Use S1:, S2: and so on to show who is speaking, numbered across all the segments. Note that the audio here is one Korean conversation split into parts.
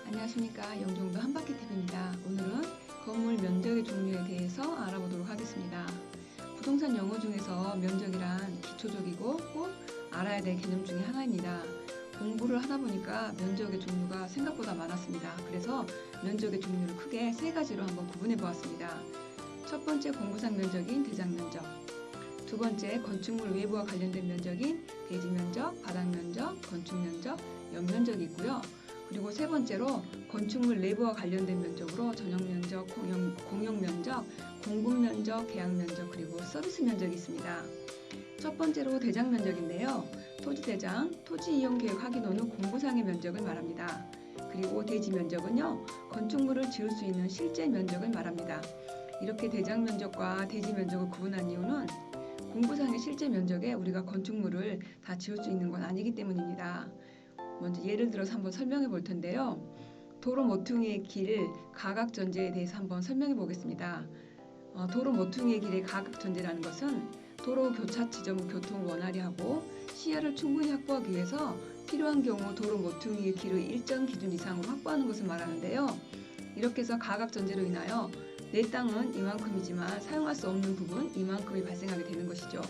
S1: 안녕하십니까. 영종도 한바퀴TV입니다. 오늘은 건물 면적의 종류에 대해서 알아보도록 하겠습니다. 부동산 용어 중에서 면적이란 기초적이고 꼭 알아야 될 개념 중에 하나입니다. 공부를 하다 보니까 면적의 종류가 생각보다 많았습니다. 그래서 면적의 종류를 크게 세 가지로 한번 구분해 보았습니다. 첫 번째 공부상 면적인 대장 면적, 두 번째 건축물 외부와 관련된 면적인 대지 면적, 바닥 면적, 건축 면적, 연면적이 있고요. 그리고 세 번째로 건축물 내부와 관련된 면적으로 전용 면적, 공용 면적, 공급 면적, 계약 면적, 그리고 서비스 면적이 있습니다. 첫 번째로 대장 면적인데요. 토지 대장, 토지 이용 계획 확인 후 공부상의 면적을 말합니다. 그리고 대지 면적은요, 건축물을 지을 수 있는 실제 면적을 말합니다. 이렇게 대장 면적과 대지 면적을 구분한 이유는 공부상의 실제 면적에 우리가 건축물을 다 지을 수 있는 건 아니기 때문입니다. 먼저 예를 들어서 한번 설명해 볼 텐데요. 도로 모퉁이의 길 가각 전제에 대해서 한번 설명해 보겠습니다. 도로 모퉁이의 길의 가각 전제라는 것은 도로 교차 지점을 교통을 원활히 하고 시야를 충분히 확보하기 위해서 필요한 경우 도로 모퉁이의 길의 일정 기준 이상으로 확보하는 것을 말하는데요. 이렇게 해서 가각 전제로 인하여 내 땅은 이만큼이지만 사용할 수 없는 부분 이만큼이 발생하게 되는 것이죠.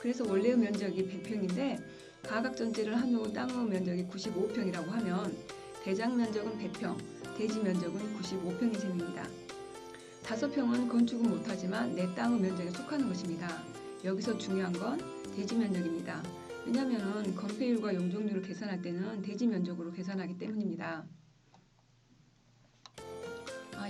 S1: 그래서 원래의 면적이 100평인데 가각 전제를 한 후 땅의 면적이 95평이라고 하면 대장 면적은 100평, 대지 면적은 95평이 셈입니다. 5평은 건축은 못하지만 내 땅의 면적에 속하는 것입니다. 여기서 중요한 건 대지 면적입니다. 왜냐하면 건폐율과 용적률을 계산할 때는 대지 면적으로 계산하기 때문입니다.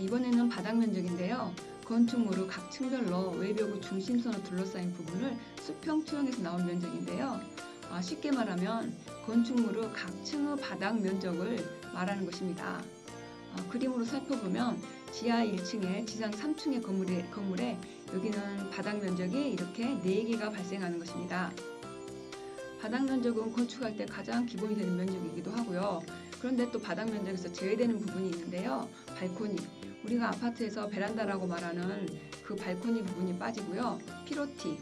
S1: 이번에는 바닥 면적인데요. 건축물의 각 층별로 외벽의 중심선을 둘러싸인 부분을 수평 투영해서 나온 면적인데요. 쉽게 말하면 건축물의 각 층의 바닥 면적을 말하는 것입니다. 그림으로 살펴보면 지하 1층에 지상 3층의 건물에 여기는 바닥 면적이 이렇게 4개가 발생하는 것입니다. 바닥 면적은 건축할 때 가장 기본이 되는 면적이기도 하고요. 그런데 또 바닥 면적에서 제외되는 부분이 있는데요. 발코니, 우리가 아파트에서 베란다라고 말하는 그 발코니 부분이 빠지고요. 피로티,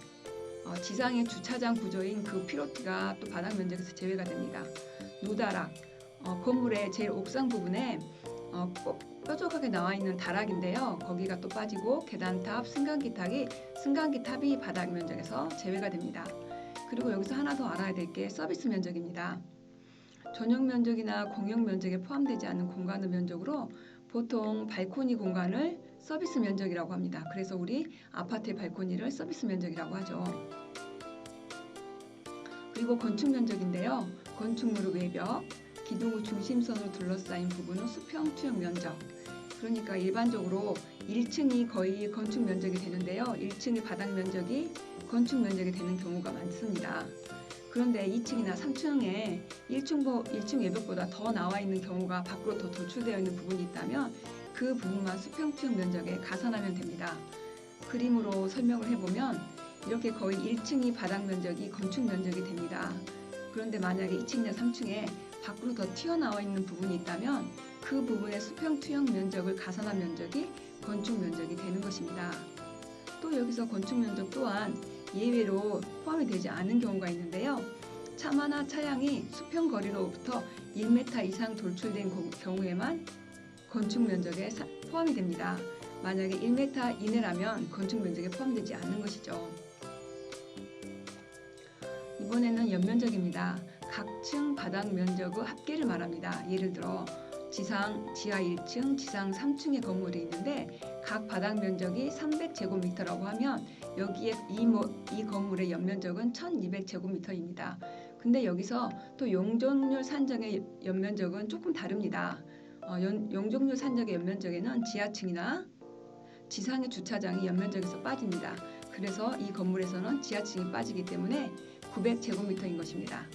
S1: 지상의 주차장 구조인 그 피로티가 또 바닥 면적에서 제외가 됩니다. 누다락, 건물의 제일 옥상 부분에 뾰족하게 나와 있는 다락인데요. 거기가 또 빠지고 계단탑, 승강기탑이 바닥 면적에서 제외가 됩니다. 그리고 여기서 하나 더 알아야 될 게 서비스 면적입니다. 전용 면적이나 공용 면적에 포함되지 않는 공간의 면적으로 보통 발코니 공간을 서비스 면적이라고 합니다. 그래서 우리 아파트의 발코니를 서비스 면적이라고 하죠. 그리고 건축 면적인데요. 건축물의 외벽, 기둥의 중심선으로 둘러싸인 부분은 수평 투영 면적. 그러니까 일반적으로 1층이 거의 건축 면적이 되는데요. 1층의 바닥 면적이 건축 면적이 되는 경우가 많습니다. 그런데 2층이나 3층에 1층 외벽보다 더 나와 있는 경우가 밖으로 더 도출되어 있는 부분이 있다면 그 부분만 수평 투영 면적에 가산하면 됩니다. 그림으로 설명을 해보면 이렇게 거의 1층이 바닥 면적이 건축 면적이 됩니다. 그런데 만약에 2층이나 3층에 밖으로 더 튀어나와 있는 부분이 있다면 그 부분의 수평 투영 면적을 가산한 면적이 건축 면적이 되는 것입니다. 또 여기서 건축 면적 또한 예외로 포함이 되지 않은 경우가 있는데요. 차마나 차량이 수평 거리로부터 1m 이상 돌출된 경우에만 건축 면적에 포함이 됩니다. 만약에 1m 이내라면 건축 면적에 포함되지 않는 것이죠. 이번에는 연면적입니다. 각 층 바닥 면적의 합계를 말합니다. 예를 들어 지하 1층, 지상 3층의 건물이 있는데 각 바닥 면적이 300제곱미터라고 하면 여기에 이 건물의 연면적은 1200제곱미터입니다. 근데 여기서 또 용적률 산정의 연면적은 조금 다릅니다. 용적률 산정의 연면적에는 지하층이나 지상의 주차장이 연면적에서 빠집니다. 그래서 이 건물에서는 지하층이 빠지기 때문에 900제곱미터인 것입니다.